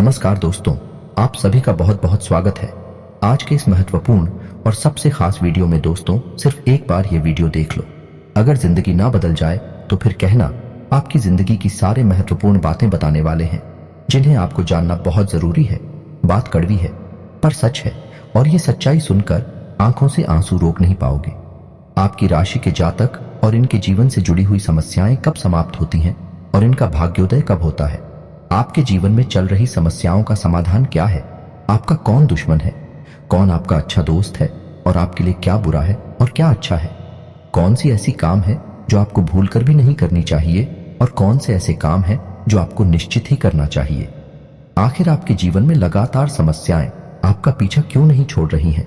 नमस्कार दोस्तों, आप सभी का बहुत बहुत स्वागत है। आज के इस महत्वपूर्ण और सबसे खास वीडियो में दोस्तों, सिर्फ एक बार ये वीडियो देख लो। अगर जिंदगी ना बदल जाए तो फिर कहना। आपकी जिंदगी की सारे महत्वपूर्ण बातें बताने वाले हैं जिन्हें आपको जानना बहुत जरूरी है। बात कड़वी है पर सच है, और ये सच्चाई सुनकर आंखों से आंसू रोक नहीं पाओगे। आपकी राशि के जातक और इनके जीवन से जुड़ी हुई समस्याएं कब समाप्त होती हैं और इनका भाग्योदय कब होता है। आपके जीवन में चल रही समस्याओं का समाधान क्या है, आपका कौन दुश्मन है, कौन आपका अच्छा दोस्त है और आपके लिए क्या बुरा है और क्या अच्छा है। कौन सी ऐसी काम है जो आपको भूल कर भी नहीं करनी चाहिए और कौन से ऐसे काम है जो आपको निश्चित ही करना चाहिए। आखिर आपके जीवन में लगातार समस्याएं आपका पीछा क्यों नहीं छोड़ रही हैं?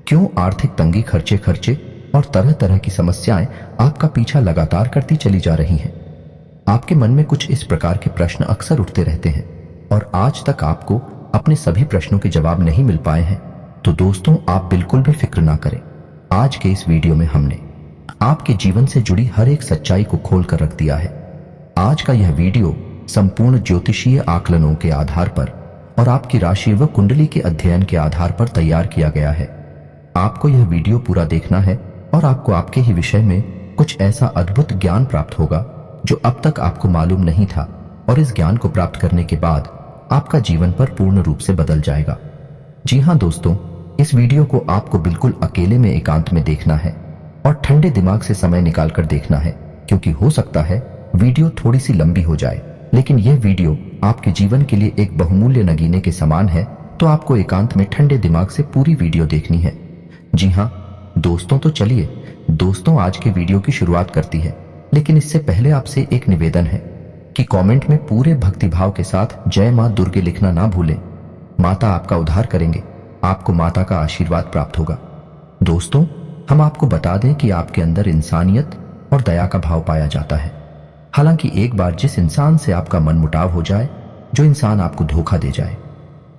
क्यों आर्थिक तंगी, खर्चे और तरह तरह की समस्याएं आपका पीछा लगातार करती चली जा रही हैं? आपके मन में कुछ इस प्रकार के प्रश्न अक्सर उठते रहते हैं और आज तक आपको अपने सभी प्रश्नों के जवाब नहीं मिल पाए हैं। तो दोस्तों, आप बिल्कुल भी फिक्र ना करें। आज के इस वीडियो में हमने आपके जीवन से जुड़ी हर एक सच्चाई को खोल कर रख दिया है। आज का यह वीडियो संपूर्ण ज्योतिषीय आकलनों के आधार पर और आपकी राशि व कुंडली के अध्ययन के आधार पर तैयार किया गया है। आपको यह वीडियो पूरा देखना है और आपको आपके ही विषय में कुछ ऐसा अद्भुत ज्ञान प्राप्त होगा जो अब तक आपको मालूम नहीं था, और इस ज्ञान को प्राप्त करने के बाद आपका जीवन पर पूर्ण रूप से बदल जाएगा। जी हां दोस्तों, इस वीडियो को आपको बिल्कुल अकेले में एकांत में देखना है और ठंडे दिमाग से समय निकालकर देखना है, क्योंकि हो सकता है वीडियो थोड़ी सी लंबी हो जाए, लेकिन यह वीडियो आपके जीवन के लिए एक बहुमूल्य नगीने के समान है। तो आपको एकांत में ठंडे दिमाग से पूरी वीडियो देखनी है। जी हां दोस्तों, तो चलिए दोस्तों, आज के वीडियो की शुरुआत करती है। लेकिन इससे पहले आपसे एक निवेदन है कि कमेंट में पूरे भक्तिभाव के साथ जय मां दुर्गे लिखना ना भूलें। माता आपका उद्धार करेंगे, आपको माता का आशीर्वाद प्राप्त होगा। दोस्तों, हम आपको बता दें कि आपके अंदर इंसानियत और दया का भाव पाया जाता है। हालांकि एक बार जिस इंसान से आपका मनमुटाव हो जाए, जो इंसान आपको धोखा दे जाए,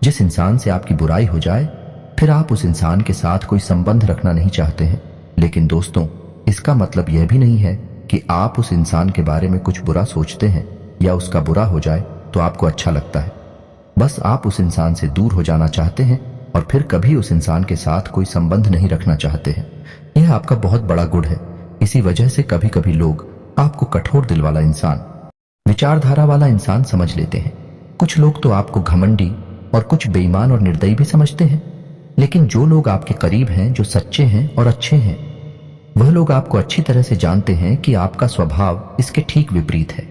जिस इंसान से आपकी बुराई हो जाए, फिर आप उस इंसान के साथ कोई संबंध रखना नहीं चाहते हैं। लेकिन दोस्तों, इसका मतलब यह भी नहीं है कि आप उस इंसान के बारे में कुछ बुरा सोचते हैं या उसका बुरा हो जाए तो आपको अच्छा लगता है। बस आप उस इंसान से दूर हो जाना चाहते हैं और फिर कभी उस इंसान के साथ कोई संबंध नहीं रखना चाहते हैं। यह आपका बहुत बड़ा गुण है। इसी वजह से कभी कभी लोग आपको कठोर दिल वाला इंसान, विचारधारा वाला इंसान समझ लेते हैं। कुछ लोग तो आपको घमंडी और कुछ बेईमान और निर्दयी भी समझते हैं। लेकिन जो लोग आपके करीब हैं, जो सच्चे हैं और अच्छे हैं, वह लोग आपको अच्छी तरह से जानते हैं कि आपका स्वभाव इसके ठीक विपरीत है।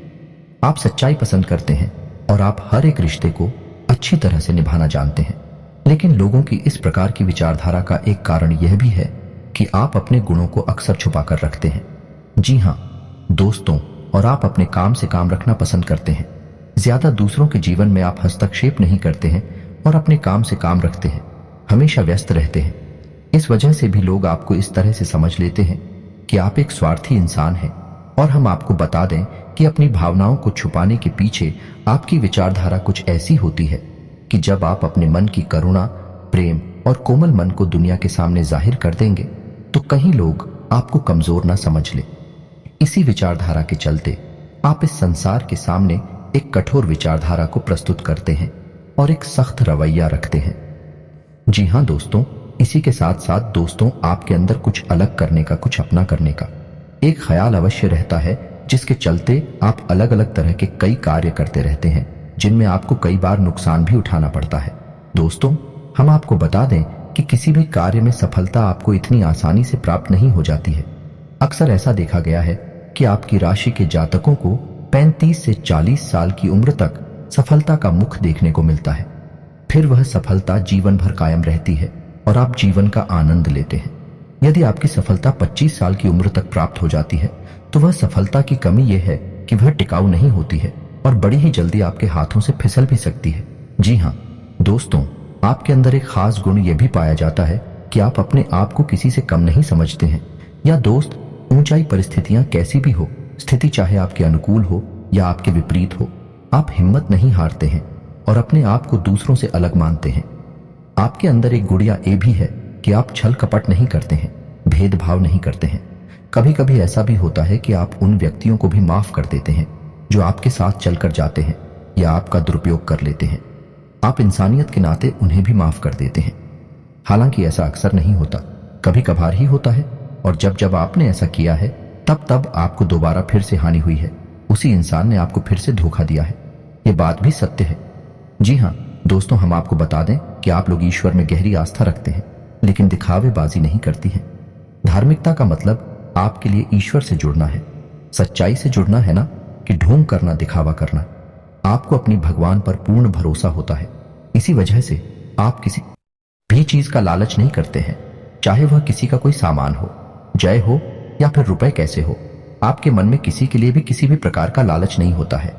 आप सच्चाई पसंद करते हैं और आप हर एक रिश्ते को अच्छी तरह से निभाना जानते हैं। लेकिन लोगों की इस प्रकार की विचारधारा का एक कारण यह भी है कि आप अपने गुणों को अक्सर छुपा कर रखते हैं। जी हां दोस्तों, और आप अपने काम से काम रखना पसंद करते हैं। ज्यादा दूसरों के जीवन में आप हस्तक्षेप नहीं करते हैं और अपने काम से काम रखते हैं, हमेशा व्यस्त रहते हैं। इस वजह से भी लोग आपको इस तरह से समझ लेते हैं कि आप एक स्वार्थी इंसान हैं। और हम आपको बता दें कि अपनी भावनाओं को छुपाने के पीछे आपकी विचारधारा कुछ ऐसी होती है कि जब आप अपने मन की करुणा, प्रेम और कोमल मन को दुनिया के सामने जाहिर कर देंगे तो कहीं लोग आपको कमजोर ना समझ ले। इसी विचारधारा के चलते आप इस संसार के सामने एक कठोर विचारधारा को प्रस्तुत करते हैं और एक सख्त रवैया रखते हैं। जी हां दोस्तों, इसी के साथ साथ दोस्तों, आपके अंदर कुछ अलग करने का, कुछ अपना करने का एक ख्याल अवश्य रहता है, जिसके चलते आप अलग अलग तरह के कई कार्य करते रहते हैं, जिनमें आपको कई बार नुकसान भी उठाना पड़ता है। दोस्तों, हम आपको बता दें कि किसी भी कार्य में सफलता आपको इतनी आसानी से प्राप्त नहीं हो जाती है। अक्सर ऐसा देखा गया है कि आपकी राशि के जातकों को 35 से 40 साल की उम्र तक सफलता का मुख देखने को मिलता है। फिर वह सफलता जीवन भर कायम रहती है और आप जीवन का आनंद लेते हैं। यदि आपकी सफलता 25 साल की उम्र तक प्राप्त हो जाती है तो वह सफलता की कमी यह है कि वह टिकाऊ नहीं होती है और बड़ी ही जल्दी आपके हाथों से फिसल भी सकती है। जी हां दोस्तों, आपके अंदर एक खास गुण यह भी पाया जाता है कि आप अपने आप को किसी से कम नहीं समझते हैं। या दोस्त, ऊंचाई परिस्थितियां कैसी भी हो, स्थिति चाहे आपके अनुकूल हो या आपके विपरीत हो, आप हिम्मत नहीं हारते हैं और अपने आप को दूसरों से अलग मानते हैं। आपके अंदर एक गुड़िया ये भी है कि आप छल कपट नहीं करते हैं, भेदभाव नहीं करते हैं। कभी कभी ऐसा भी होता है कि आप उन व्यक्तियों को भी माफ कर देते हैं जो आपके साथ चलकर जाते हैं या आपका दुरुपयोग कर लेते हैं। आप इंसानियत के नाते उन्हें भी माफ कर देते हैं। हालांकि ऐसा अक्सर नहीं होता, कभी कभार ही होता है, और जब जब आपने ऐसा किया है तब तब आपको दोबारा फिर से हानि हुई है। उसी इंसान ने आपको फिर से धोखा दिया है। ये बात भी सत्य है। जी हाँ दोस्तों, हम आपको बता दें कि आप लोग ईश्वर में गहरी आस्था रखते हैं, लेकिन दिखावेबाजी नहीं करती हैं। धार्मिकता का मतलब आपके लिए ईश्वर से जुड़ना है, सच्चाई से जुड़ना है, ना कि ढोंग करना, दिखावा करना। आपको अपनी भगवान पर पूर्ण भरोसा होता है। इसी वजह से आप किसी भी चीज का लालच नहीं करते हैं, चाहे वह किसी का कोई सामान हो, जय हो या फिर रुपए कैसे हो। आपके मन में किसी के लिए भी किसी भी प्रकार का लालच नहीं होता है।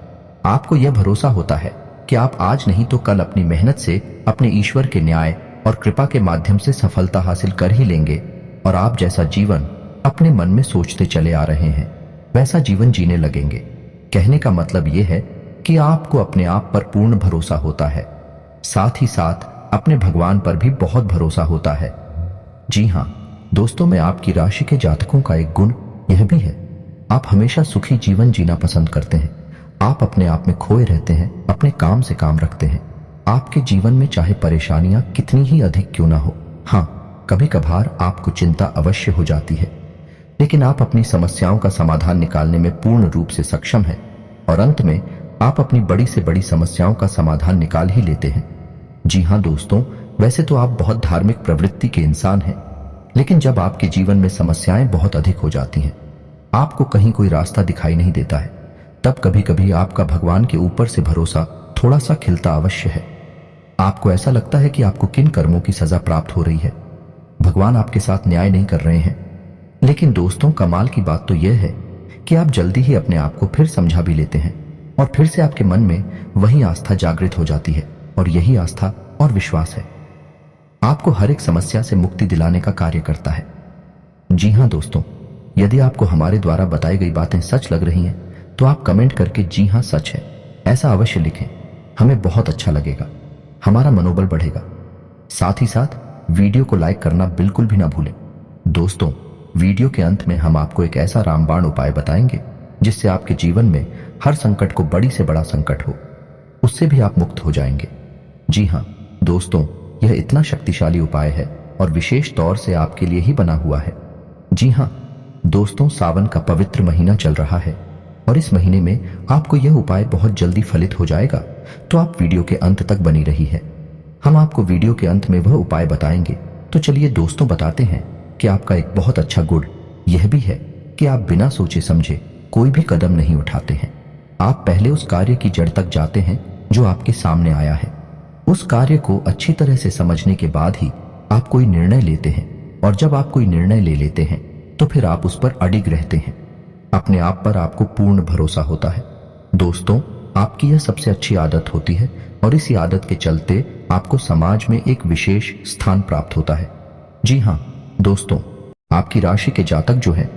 आपको यह भरोसा होता है कि आप आज नहीं तो कल अपनी मेहनत से अपने ईश्वर के न्याय और कृपा के माध्यम से सफलता हासिल कर ही लेंगे, और आप जैसा जीवन अपने मन में सोचते चले आ रहे हैं वैसा जीवन जीने लगेंगे। कहने का मतलब यह है कि आपको अपने आप पर पूर्ण भरोसा होता है, साथ ही साथ अपने भगवान पर भी बहुत भरोसा होता है। जी हाँ दोस्तों, में आपकी राशि के जातकों का एक गुण यह भी है, आप हमेशा सुखी जीवन जीना पसंद करते हैं। आप अपने आप में खोए रहते हैं, अपने काम से काम रखते हैं। आपके जीवन में चाहे परेशानियां कितनी ही अधिक क्यों ना हो, हाँ कभी कभार आपको चिंता अवश्य हो जाती है, लेकिन आप अपनी समस्याओं का समाधान निकालने में पूर्ण रूप से सक्षम हैं, और अंत में आप अपनी बड़ी से बड़ी समस्याओं का समाधान निकाल ही लेते हैं। जी हाँ दोस्तों, वैसे तो आप बहुत धार्मिक प्रवृत्ति के इंसान हैं, लेकिन जब आपके जीवन में समस्याएं बहुत अधिक हो जाती हैं, आपको कहीं कोई रास्ता दिखाई नहीं देता है, तब कभी कभी आपका भगवान के ऊपर से भरोसा थोड़ा सा खिलता अवश्य है। आपको ऐसा लगता है कि आपको किन कर्मों की सजा प्राप्त हो रही है, भगवान आपके साथ न्याय नहीं कर रहे हैं। लेकिन दोस्तों, कमाल की बात तो यह है कि आप जल्दी ही अपने आप को फिर समझा भी लेते हैं, और फिर से आपके मन में वही आस्था जागृत हो जाती है, और यही आस्था और विश्वास है आपको हर एक समस्या से मुक्ति दिलाने का कार्य करता है। जी हाँ दोस्तों, यदि आपको हमारे द्वारा बताई गई बातें सच लग रही हैं तो आप कमेंट करके जी हाँ सच है ऐसा अवश्य लिखें। हमें बहुत अच्छा लगेगा, हमारा मनोबल बढ़ेगा। साथ ही साथ वीडियो को लाइक करना बिल्कुल भी ना भूलें। दोस्तों, वीडियो के अंत में हम आपको एक ऐसा रामबाण उपाय बताएंगे जिससे आपके जीवन में हर संकट को बड़ी से बड़ा संकट हो उससे भी आप मुक्त हो जाएंगे। जी हाँ दोस्तों, यह इतना शक्तिशाली उपाय है और विशेष तौर से आपके लिए ही बना हुआ है। जी हाँ दोस्तों, सावन का पवित्र महीना चल रहा है और इस महीने में आपको यह उपाय बहुत जल्दी फलित हो जाएगा, तो आप वीडियो के अंत तक बनी रही है। हम आपको वीडियो के अंत में वह उपाय बताएंगे। तो चलिए दोस्तों, बताते हैं कि आपका एक बहुत अच्छा गुण यह भी है कि आप बिना सोचे समझे कोई भी कदम नहीं उठाते हैं। आप पहले उस कार्य की जड़ तक जाते हैं जो आपके सामने आया है। उस कार्य को अच्छी तरह से समझने के बाद ही आप कोई निर्णय लेते हैं, और जब आप कोई निर्णय ले लेते हैं तो फिर आप उस पर अडिग रहते हैं। अपने आप पर आपको पूर्ण भरोसा होता है। दोस्तों, आपकी यह सबसे अच्छी आदत होती है, और इसी आदत के चलते आपको समाज में एक विशेष स्थान प्राप्त होता है। जी हाँ दोस्तों, आपकी राशि के जातक जो हैं,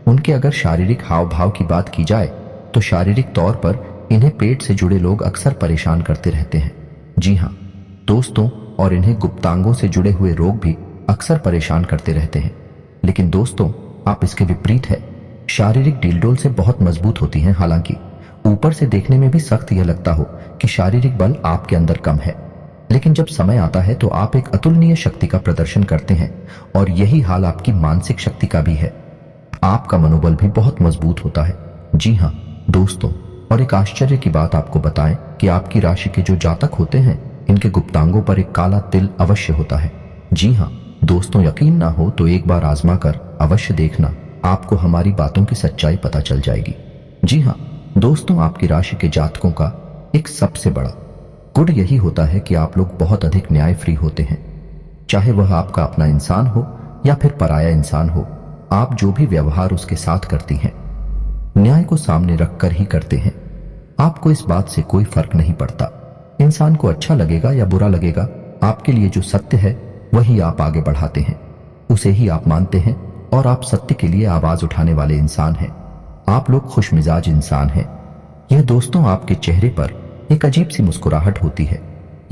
उनके अगर शारीरिक हाव भाव की बात की जाए तो शारीरिक तौर पर इन्हें पेट से जुड़े लोग अक्सर परेशान करते रहते हैं। जी हाँ दोस्तों, और इन्हें गुप्तांगों से जुड़े हुए रोग भी अक्सर परेशान करते रहते हैं। लेकिन दोस्तों, आप इसके विपरीत है। शारीरिक डीलडोल से बहुत मजबूत होती हैं। हालांकि ऊपर से देखने में भी सख्त यह लगता हो कि शारीरिक बल आपके अंदर कम है, लेकिन जब समय आता है तो आप एक अतुलनीय शक्ति का प्रदर्शन करते हैं, और यही हाल आपकी मानसिक शक्ति का भी है। आपका मनोबल भी बहुत मजबूत होता है। जी हाँ दोस्तों, और एक आश्चर्य की बात आपको बताएं कि आपकी राशि के जो जातक होते हैं, इनके गुप्तांगों पर एक काला तिल अवश्य होता है। जी हाँ दोस्तों, यकीन ना हो तो एक बार आजमा कर अवश्य देखना, आपको हमारी बातों की सच्चाई पता चल जाएगी। जी हाँ दोस्तों, आपकी राशि के जातकों का एक सबसे बड़ा गुण यही होता है कि आप लोग बहुत अधिक न्याय फ्री होते हैं। चाहे वह आपका अपना इंसान हो या फिर पराया इंसान हो, आप जो भी व्यवहार उसके साथ करती हैं, न्याय को सामने रखकर ही करते हैं। आपको इस बात से कोई फर्क नहीं पड़ता इंसान को अच्छा लगेगा या बुरा लगेगा। आपके लिए जो सत्य है वही आप आगे बढ़ाते हैं, उसे ही आप मानते हैं, और आप सत्य के लिए आवाज उठाने वाले इंसान हैं। आप लोग खुशमिजाज इंसान हैं। यह दोस्तों आपके चेहरे पर एक अजीब सी मुस्कुराहट होती है,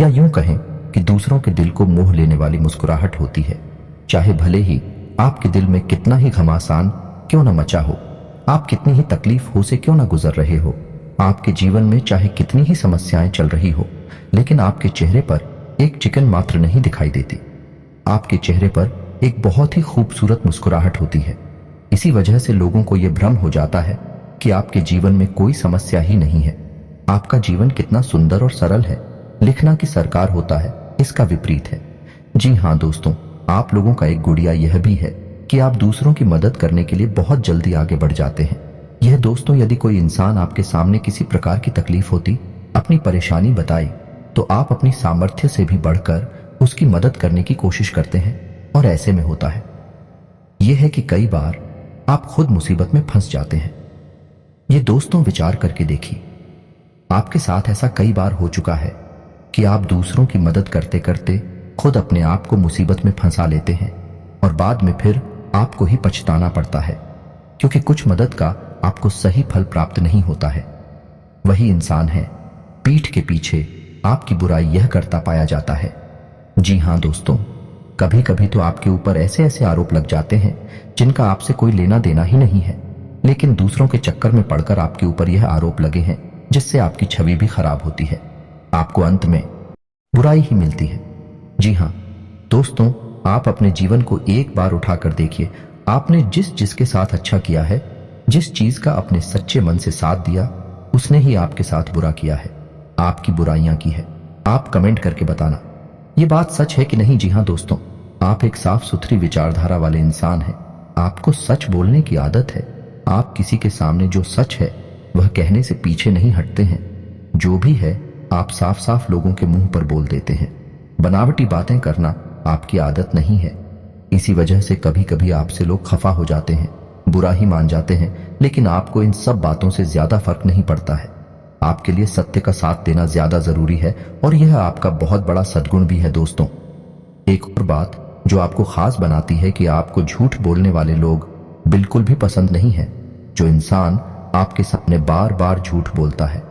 या यूं कहें कि दूसरों के दिल को मोह लेने वाली मुस्कुराहट होती है। चाहे भले ही आपके दिल में कितना ही घमासान क्यों न मचा हो, आप कितनी ही तकलीफ हो से क्यों न गुजर रहे हो, आपके जीवन में चाहे कितनी ही समस्याएं चल रही हो, लेकिन आपके चेहरे पर एक चिकन मात्र नहीं दिखाई देती। आपके चेहरे पर एक बहुत ही खूबसूरत मुस्कुराहट होती है। इसी वजह से लोगों को यह भ्रम हो जाता है कि आपके जीवन में कोई समस्या ही नहीं है। आपका जीवन कितना सुंदर और सरल है। लिखना कि सरकार होता है, इसका विपरीत है। जी हाँ दोस्तों, आप लोगों का एक गुड़िया यह भी है कि आप दूसरों की मदद करने के लिए बहुत जल्दी आगे बढ़ जाते हैं। यह दोस्तों, यदि कोई इंसान आपके सामने किसी प्रकार की तकलीफ होती, अपनी परेशानी बताई, तो आप अपनी सामर्थ्य से भी बढ़कर उसकी मदद करने की कोशिश करते हैं। और ऐसे में होता है यह है कि कई बार आप खुद मुसीबत में फंस जाते हैं। ये दोस्तों विचार करके देखिए, आपके साथ ऐसा कई बार हो चुका है कि आप दूसरों की मदद करते करते खुद अपने आप को मुसीबत में फंसा लेते हैं और बाद में फिर आपको ही पछताना पड़ता है, क्योंकि कुछ मदद का आपको सही फल प्राप्त नहीं होता है। वही इंसान है, पीठ के पीछे आपकी बुराई यह करता पाया जाता है। जी हाँ दोस्तों, कभी कभी तो आपके ऊपर ऐसे ऐसे आरोप लग जाते हैं जिनका आपसे कोई लेना देना ही नहीं है, लेकिन दूसरों के चक्कर में पड़कर आपके ऊपर यह आरोप लगे हैं, जिससे आपकी छवि भी खराब होती है। आपको अंत में बुराई ही मिलती है। जी हाँ दोस्तों, आप अपने जीवन को एक बार उठाकर देखिए। आपने जिसके साथ अच्छा किया है, जिस चीज का अपने सच्चे मन से साथ दिया, उसने ही आपके साथ बुरा किया है, आपकी बुराइयां की है। आप कमेंट करके बताना ये बात सच है कि नहीं। जी हाँ दोस्तों, आप एक साफ सुथरी विचारधारा वाले इंसान हैं। आपको सच बोलने की आदत है। आप किसी के सामने जो सच है वह कहने से पीछे नहीं हटते हैं। जो भी है आप साफ साफ लोगों के मुंह पर बोल देते हैं। बनावटी बातें करना आपकी आदत नहीं है। इसी वजह से कभी कभी आपसे लोग खफा हो जाते हैं, बुरा ही मान जाते हैं, लेकिन आपको इन सब बातों से ज्यादा फर्क नहीं पड़ता है। आपके लिए सत्य का साथ देना ज्यादा जरूरी है और यह आपका बहुत बड़ा सद्गुण भी है दोस्तों। एक और बात जो आपको खास बनाती है कि आपको झूठ बोलने वाले लोग बिल्कुल भी पसंद नहीं है। जो इंसान आपके सामने बार बार झूठ बोलता है,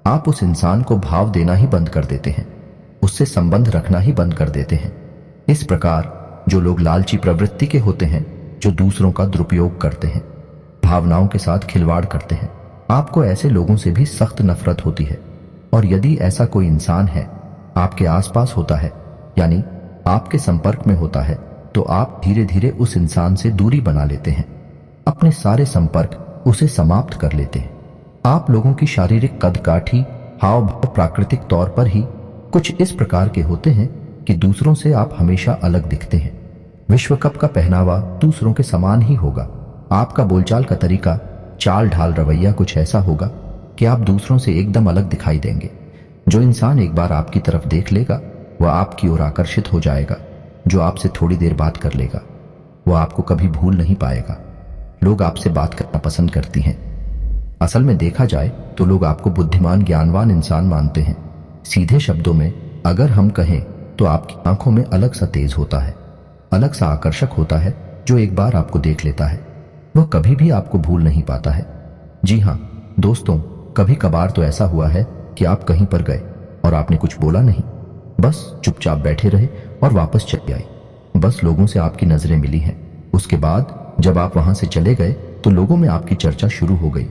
आप उस इंसान को भाव देना ही बंद कर देते हैं, उससे संबंध रखना ही बंद कर देते हैं। इस प्रकार जो लोग लालची प्रवृत्ति के होते हैं, जो दूसरों का दुरुपयोग करते हैं, भावनाओं के साथ खिलवाड़ करते हैं, आपको ऐसे लोगों से भी सख्त नफरत होती है। और यदि ऐसा कोई इंसान है आपके आसपास होता है, यानी आपके संपर्क में होता है, तो आप धीरे धीरे उस इंसान से दूरी बना लेते हैं, अपने सारे संपर्क उसे समाप्त कर लेते हैं। आप लोगों की शारीरिक कदकाठी, हाव भाव प्राकृतिक तौर पर ही कुछ इस प्रकार के होते हैं कि दूसरों से आप हमेशा अलग दिखते हैं। विश्व कप का पहनावा दूसरों के समान ही होगा। आपका बोलचाल का तरीका, चाल ढाल, रवैया कुछ ऐसा होगा कि आप दूसरों से एकदम अलग दिखाई देंगे। जो इंसान एक बार आपकी तरफ देख लेगा वह आपकी ओर आकर्षित हो जाएगा। जो आपसे थोड़ी देर बात कर लेगा वह आपको कभी भूल नहीं पाएगा। लोग आपसे बात करना पसंद करती हैं। असल में देखा जाए तो लोग आपको बुद्धिमान, ज्ञानवान इंसान मानते हैं। सीधे शब्दों में अगर हम कहें तो आपकी आंखों में अलग सा तेज होता है, अलग सा आकर्षक होता है। जो एक बार आपको देख लेता है वह कभी भी आपको भूल नहीं पाता है। जी हाँ दोस्तों, कभी कभार तो ऐसा हुआ है कि आप कहीं पर गए और आपने कुछ बोला नहीं, बस चुपचाप बैठे रहे और वापस चले आए। बस लोगों से आपकी नजरें मिली हैं। उसके बाद जब आप वहां से चले गए तो लोगों में आपकी चर्चा शुरू हो गई।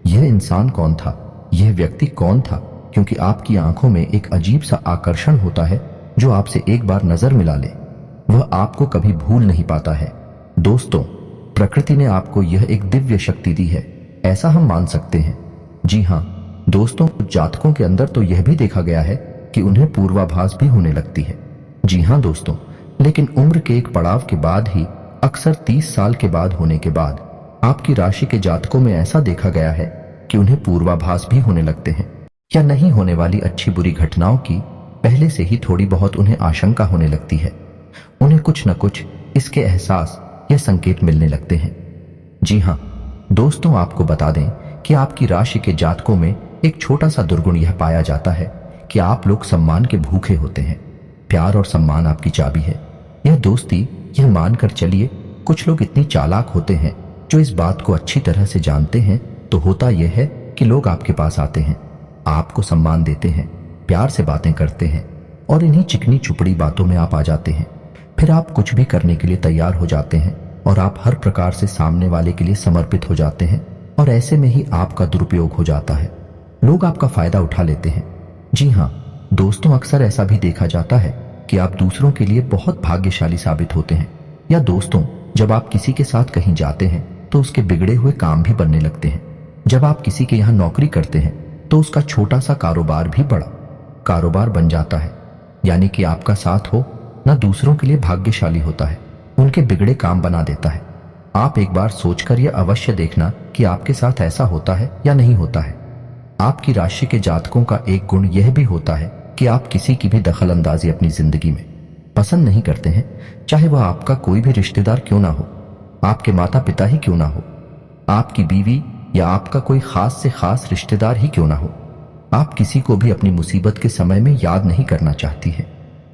यह इंसान कौन था, यह व्यक्ति कौन था, क्योंकि आपकी आंखों में एक अजीब सा आकर्षण होता है। जो आपसे एक बार नजर मिला ले वह आपको कभी भूल नहीं पाता है। दोस्तों, प्रकृति ने आपको यह एक दिव्य शक्ति दी है, ऐसा हम मान सकते हैं। जी हाँ दोस्तों, कुछ जातकों के अंदर तो यह भी देखा गया है कि उन्हें पूर्वाभास भी होने लगती है। जी हाँ दोस्तों, लेकिन उम्र के एक पड़ाव के बाद ही, अक्सर 30 साल के बाद होने के बाद, आपकी राशि के जातकों में ऐसा देखा गया है कि उन्हें पूर्वाभास भी होने लगते हैं, या नहीं होने वाली अच्छी बुरी घटनाओं की पहले से ही थोड़ी बहुत उन्हें आशंका होने लगती है। उन्हें कुछ न कुछ इसके एहसास या संकेत मिलने लगते हैं। जी हाँ दोस्तों, आपको बता दें कि आपकी राशि के जातकों में एक छोटा सा दुर्गुण यह पाया जाता है कि आप लोग सम्मान के भूखे होते हैं। प्यार और सम्मान आपकी चाबी है। यह दोस्ती, यह मानकर चलिए, कुछ लोग इतनी चालाक होते हैं जो इस बात को अच्छी तरह से जानते हैं। तो होता यह है कि लोग आपके पास आते हैं, आपको सम्मान देते हैं, प्यार से बातें करते हैं और इन्हीं चिकनी चुपड़ी बातों में आप आ जाते हैं। फिर आप कुछ भी करने के लिए तैयार हो जाते हैं और आप हर प्रकार से सामने वाले के लिए समर्पित हो जाते हैं, और ऐसे में ही आपका दुरुपयोग हो जाता है। लोग आपका फायदा उठा लेते हैं। जी हाँ, दोस्तों, अक्सर ऐसा भी देखा जाता है कि आप दूसरों के लिए बहुत भाग्यशाली साबित होते हैं। या दोस्तों, जब आप किसी के साथ कहीं जाते हैं तो उसके बिगड़े हुए काम भी बनने लगते हैं। जब आप किसी के यहाँ नौकरी करते हैं तो उसका छोटा सा कारोबार भी बड़ा कारोबार बन जाता है। यानी कि आपका साथ हो ना दूसरों के लिए भाग्यशाली होता है, उनके बिगड़े काम बना देता है। आप एक बार सोचकर यह अवश्य देखना कि आपके साथ ऐसा होता है या नहीं होता है। आपकी राशि के जातकों का एक गुण यह भी होता है कि आप किसी की भी दखल अंदाजी अपनी जिंदगी में पसंद नहीं करते हैं, चाहे वह आपका कोई भी रिश्तेदार क्यों ना हो, आपके माता पिता ही क्यों ना हो, आपकी बीवी या आपका कोई खास से खास रिश्तेदार ही क्यों ना हो। आप किसी को भी अपनी मुसीबत के समय में याद नहीं करना चाहती है।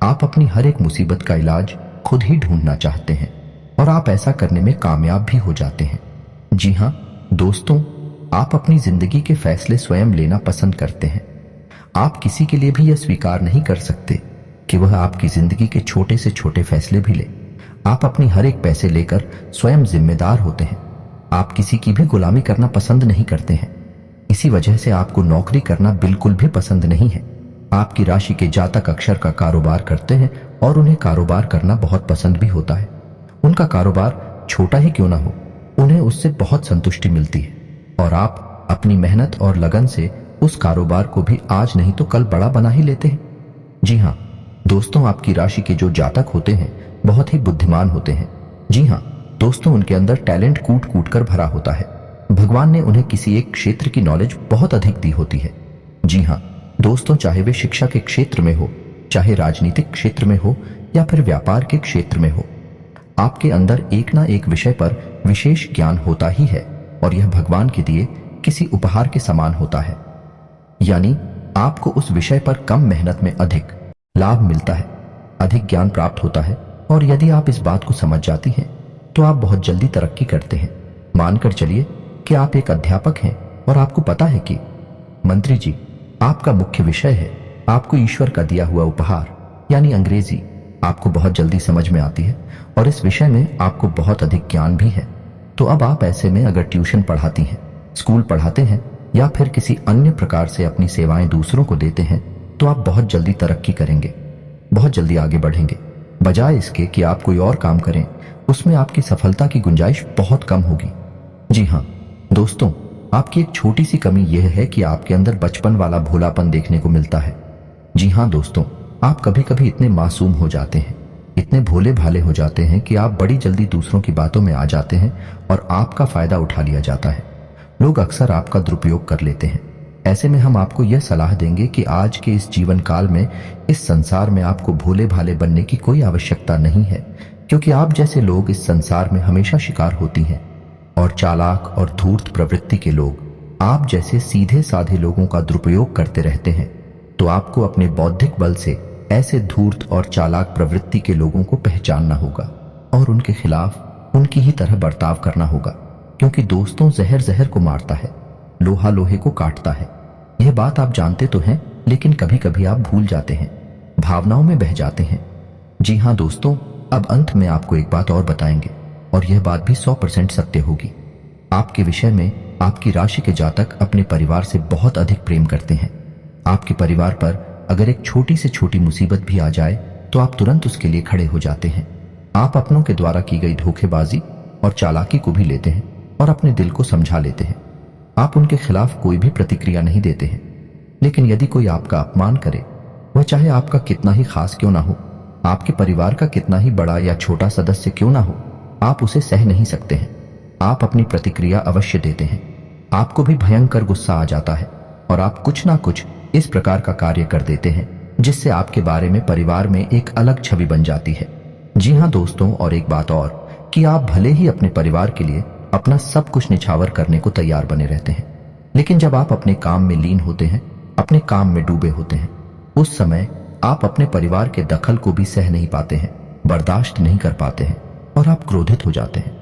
आप अपनी हर एक मुसीबत का इलाज खुद ही ढूंढना चाहते हैं और आप ऐसा करने में कामयाब भी हो जाते हैं। जी हाँ दोस्तों, आप अपनी जिंदगी के फैसले स्वयं लेना पसंद करते हैं। आप किसी के लिए भी यह स्वीकार नहीं कर सकते कि वह आपकी जिंदगी के छोटे से छोटे फैसले भी ले। आप अपनी हर एक पैसे लेकर स्वयं जिम्मेदार होते हैं। आप किसी की भी गुलामी करना पसंद नहीं करते हैं। इसी वजह से आपको नौकरी करना बिल्कुल भी पसंद नहीं है। आपकी राशि के जातक अक्षर का कारोबार करते हैं और उन्हें कारोबार करना बहुत पसंद भी होता है। उनका कारोबार छोटा ही क्यों ना हो, उन्हें उससे बहुत संतुष्टि मिलती है और आप अपनी मेहनत और लगन से उस कारोबार को भी आज नहीं तो कल बड़ा बना ही लेते हैं। जी हाँ दोस्तों, आपकी राशि के जो जातक होते हैं बहुत ही बुद्धिमान होते हैं। जी हाँ दोस्तों, उनके अंदर टैलेंट कूट कूट कर भरा होता है। भगवान ने उन्हें किसी एक क्षेत्र की नॉलेज बहुत अधिक दी होती है। जी हाँ दोस्तों, चाहे वे शिक्षा के क्षेत्र में हो, चाहे राजनीतिक क्षेत्र में हो या फिर व्यापार के क्षेत्र में हो, आपके अंदर एक ना एक विषय पर विशेष ज्ञान होता ही है और यह भगवान के दिए किसी उपहार के समान होता है। यानी आपको उस विषय पर कम मेहनत में अधिक लाभ मिलता है, अधिक ज्ञान प्राप्त होता है और यदि आप इस बात को समझ जाती हैं तो आप बहुत जल्दी तरक्की करते हैं। मानकर चलिए कि आप एक अध्यापक हैं और आपको पता है कि मंत्री जी, आपका मुख्य विषय है, आपको ईश्वर का दिया हुआ उपहार यानी अंग्रेजी आपको बहुत जल्दी समझ में आती है और इस विषय में आपको बहुत अधिक ज्ञान भी है। तो अब आप ऐसे में अगर ट्यूशन पढ़ाती हैं, स्कूल पढ़ाते हैं या फिर किसी अन्य प्रकार से अपनी सेवाएं दूसरों को देते हैं तो आप बहुत जल्दी तरक्की करेंगे, बहुत जल्दी आगे बढ़ेंगे। बजाय इसके कि आप कोई और काम करें, उसमें आपकी सफलता की गुंजाइश बहुत कम होगी। जी हाँ दोस्तों, आपकी एक छोटी सी कमी यह है कि आपके अंदर बचपन वाला भोलापन देखने को मिलता है। जी हाँ दोस्तों, आप कभी कभी इतने मासूम हो जाते हैं, इतने भोले भाले हो जाते हैं कि आप बड़ी जल्दी दूसरों की बातों में आ जाते हैं और आपका फायदा उठा लिया जाता है। लोग अक्सर आपका दुरुपयोग कर लेते हैं। ऐसे में हम आपको यह सलाह देंगे कि आज के इस जीवन काल में, इस संसार में आपको भोले भाले बनने की कोई आवश्यकता नहीं है, क्योंकि आप जैसे लोग इस संसार में हमेशा शिकार होती हैं और चालाक और धूर्त प्रवृत्ति के लोग आप जैसे सीधे साधे लोगों का दुरुपयोग करते रहते हैं। तो आपको अपने बौद्धिक बल से ऐसे धूर्त और चालाक प्रवृत्ति के लोगों को पहचानना होगा और उनके खिलाफ उनकी ही तरह बर्ताव करना होगा, क्योंकि दोस्तों, जहर जहर को मारता है, लोहा लोहे को काटता है। यह बात आप जानते तो हैं, लेकिन कभी कभी आप भूल जाते हैं, भावनाओं में बह जाते हैं। जी हाँ दोस्तों, अब अंत में आपको एक बात और बताएंगे और यह बात भी 100% सत्य होगी। आपके विषय में आपकी राशि के जातक अपने परिवार से बहुत अधिक प्रेम करते हैं। आपके परिवार पर अगर एक छोटी से छोटी मुसीबत भी आ जाए तो आप तुरंत उसके लिए खड़े हो जाते हैं। आप अपनों के द्वारा की गई धोखेबाजी और चालाकी को भी लेते हैं और अपने दिल को समझा लेते हैं। आप उनके खिलाफ कोई भी प्रतिक्रिया नहीं देते हैं। लेकिन यदि कोई आपका अपमान करे, वह चाहे आपका कितना ही खास क्यों ना हो, आपके परिवार का कितना ही बड़ा या छोटा सदस्य क्यों ना हो, आप उसे सह नहीं सकते हैं। आप अपनी प्रतिक्रिया अवश्य देते हैं। आपको भी भयंकर गुस्सा आ जाता है और आप कुछ ना कुछ इस प्रकार का कार्य कर देते हैं जिससे आपके बारे में परिवार में एक अलग छवि बन जाती है। जी हाँ दोस्तों, और एक बात और कि आप भले ही अपने परिवार के लिए अपना सब कुछ निछावर करने को तैयार बने रहते हैं, लेकिन जब आप अपने काम में लीन होते हैं, अपने काम में डूबे होते हैं, उस समय आप अपने परिवार के दखल को भी सह नहीं पाते हैं, बर्दाश्त नहीं कर पाते हैं और आप क्रोधित हो जाते हैं।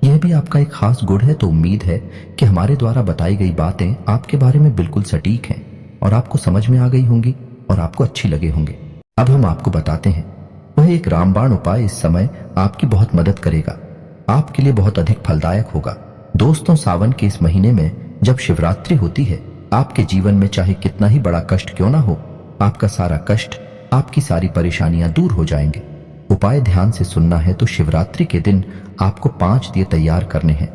यह भी आपका एक खास गुण है। तो उम्मीद है कि हमारे द्वारा बताई गई बातें आपके बारे में बिल्कुल सटीक हैं और आपको समझ में आ गई होंगी और आपको अच्छी लगे होंगे। अब हम आपको बताते हैं, वह एक रामबाण उपाय इस समय आपकी बहुत मदद करेगा, आपके लिए बहुत अधिक फलदायक होगा। दोस्तों, सावन के इस महीने में जब शिवरात्रि होती है, आपके जीवन में चाहे कितना ही बड़ा कष्ट क्यों ना हो, आपका सारा कष्ट, आपकी सारी परेशानियां दूर हो जाएंगे। उपाय ध्यान से सुनना है तो शिवरात्रि के दिन आपको 5 दिए तैयार करने हैं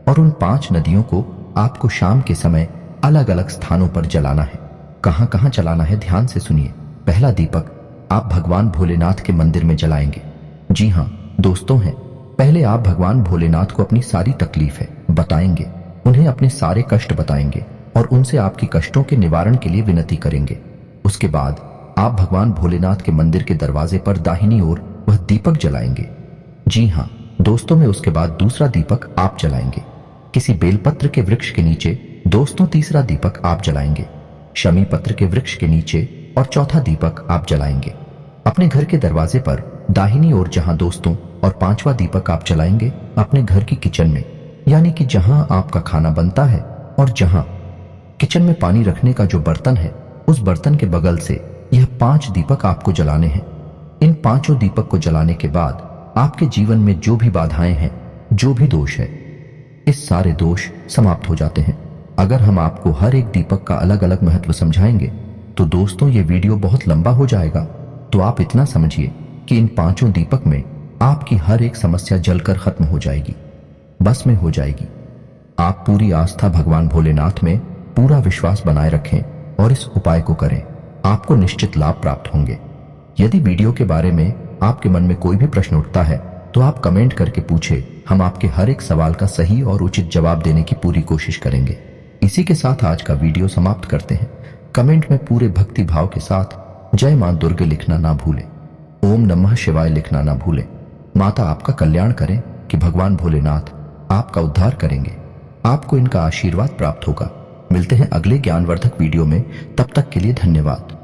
और उन 5 नदियों को आपको शाम के समय अलग अलग स्थानों पर जलाना है। कहां कहां जलाना है ध्यान से सुनिए। पहला दीपक आप भगवान भोलेनाथ के मंदिर में जलाएंगे। जी हां दोस्तों हैं, पहले आप भगवान भोलेनाथ को अपनी सारी तकलीफ है बताएंगे, उन्हें अपने सारे कष्ट बताएंगे और उनसे आपके कष्टों के निवारण के लिए विनती करेंगे। उसके बाद आप भगवान भोलेनाथ के मंदिर के दरवाजे पर दाहिनी ओर वह दीपक जलाएंगे। जी हां दोस्तों में उसके बाद दूसरा दीपक आप जलाएंगे किसी बेलपत्र के वृक्ष के नीचे। दोस्तों तीसरा दीपक आप जलाएंगे शमी पत्र के वृक्ष के नीचे और चौथा दीपक आप जलाएंगे अपने घर के दरवाजे पर दाहिनी ओर जहां दोस्तों, और 5वां दीपक आप जलाएंगे अपने घर की किचन में, यानी कि जहां आपका खाना बनता है और जहां किचन में पानी रखने का जो बर्तन है उस बर्तन के बगल से यह 5 दीपक आपको जलाने हैं। इन 5 दीपक को जलाने के बाद आपके जीवन में जो भी बाधाएं हैं, जो भी दोष है, इस सारे दोष समाप्त हो जाते हैं। अगर हम आपको हर एक दीपक का अलग अलग महत्व समझाएंगे तो दोस्तों ये वीडियो बहुत लंबा हो जाएगा। तो आप इतना समझिए कि इन 5 दीपक में आपकी हर एक समस्या जलकर खत्म हो जाएगी, बस में हो जाएगी। आप पूरी आस्था भगवान भोलेनाथ में पूरा विश्वास बनाए रखें और इस उपाय को करें, आपको निश्चित लाभ प्राप्त होंगे। यदि वीडियो के बारे में आपके मन में कोई भी प्रश्न उठता है तो आप कमेंट करके पूछे, हम आपके हर एक सवाल का सही और उचित जवाब देने की पूरी कोशिश करेंगे। इसी के साथ आज का वीडियो समाप्त करते हैं। कमेंट में पूरे भक्ति भाव के साथ जय मां दुर्गे लिखना ना भूलें, ओम नमः शिवाय लिखना ना भूलें। माता आपका कल्याण करें कि भगवान भोलेनाथ आपका उद्धार करेंगे, आपको इनका आशीर्वाद प्राप्त होगा। मिलते हैं अगले ज्ञानवर्धक वीडियो में, तब तक के लिए धन्यवाद।